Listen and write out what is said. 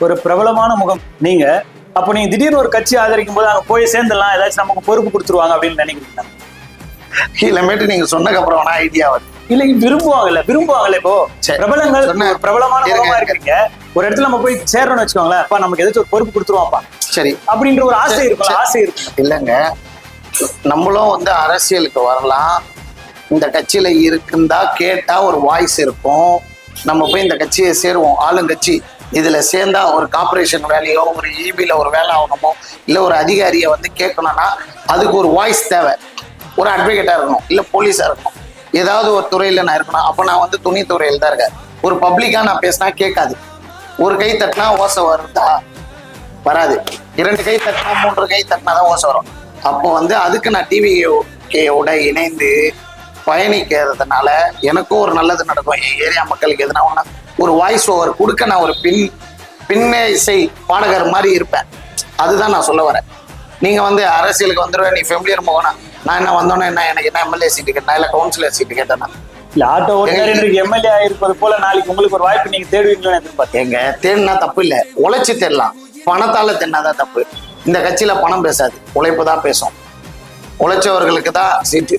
ஒரு பிரபலமான முகம் நீங்க. அப்போ நீங்க திடீர்னு ஒரு கட்சி ஆதரிக்கும் போது அங்க போய் சேர்ந்துடலாம், ஏதாச்சும் நமக்கு பொறுப்பு கொடுத்துருவாங்க அப்படின்னு நினைக்கிறீங்க? இல்லமேட்டு நீங்க சொன்னதுக்கு அப்புறம் வேணா ஐடியா வருது. இல்ல விரும்புவாங்கல்ல இப்போ பிரபலங்கள் பிரபலமான முகமா இருக்கீங்க, ஒரு இடத்துல நம்ம போய் சேர்றோம்னு வச்சுக்கோங்களேன், அப்பா நமக்கு ஏதாச்சும் ஒரு பொறுப்பு கொடுத்துருவாப்பா சரி அப்படின்ற ஒரு ஆசை இருக்கும். இல்லைங்க, நம்மளும் வந்து அரசியலுக்கு வரலாம், இந்த கட்சியில இருக்குந்தா கேட்டா ஒரு வாய்ஸ் இருக்கும், நம்ம போய் இந்த கட்சியை சேருவோம். ஆளுங்கட்சி இதுல சேர்ந்தா ஒரு கார்பரேஷன் வேலையோ ஒரு இபில ஒரு வேலை ஆகணுமோ இல்ல ஒரு அதிகாரியை வந்து கேட்கணும்னா அதுக்கு ஒரு வாய்ஸ் தேவை. ஒரு அட்வொகேட்டா இருக்கணும், இல்ல போலீஸா இருக்கணும், ஏதாவது ஒரு துறையில நான் இருக்கணும். அப்ப நான் வந்து துணி துறையில் தான் இருக்கேன். ஒரு பப்ளிக்கா நான் பேசினா கேட்காது. ஒரு கை தட்டினா ஓசை வருதா? வராது. 2 கை தட்டினா 3 கை தட்டினா தான் ஓசை வரும். அப்போ வந்து அதுக்கு நான் டிவிகேயோட இணைந்து பயணிக்கிறதுனால எனக்கும் ஒரு நல்லது நடக்கும். என் ஏரியா மக்களுக்கு எதுனா ஒண்ணா ஒரு வாய்ஸ் ஓவர் கொடுக்க நான் ஒரு பின்ன இசை பாடகர் மாதிரி இருப்பேன். அதுதான் நான் சொல்ல வரேன். நீங்க வந்து அரசியலுக்கு வந்துடுவேன், நீ ஃபெமிலியர் போகணும், நான் என்ன வந்தோன்னே என்ன எனக்கு என்ன எம்எல்ஏ சீட்டு கேட்டேன் இல்ல கவுன்சிலர் சீட்டு கேட்டேன்னா இல்ல ஆட்டோ ஓட்டுநர் எம்எல்ஏ இருப்பது போல நாளைக்கு உங்களுக்கு ஒரு வாய்ப்பு நீங்க தேடுவீங்களோன்னு எதிர்பார்த்தேன். எங்க தேடினா தப்பு இல்லை, உழைச்சி தேடலாம். பணத்தால தேடினாதான் தப்பு. இந்த கட்சியில பணம் பேசாது, உழைப்பு தான் பேசும். உழைச்சவர்களுக்கு தான் சீட்டு.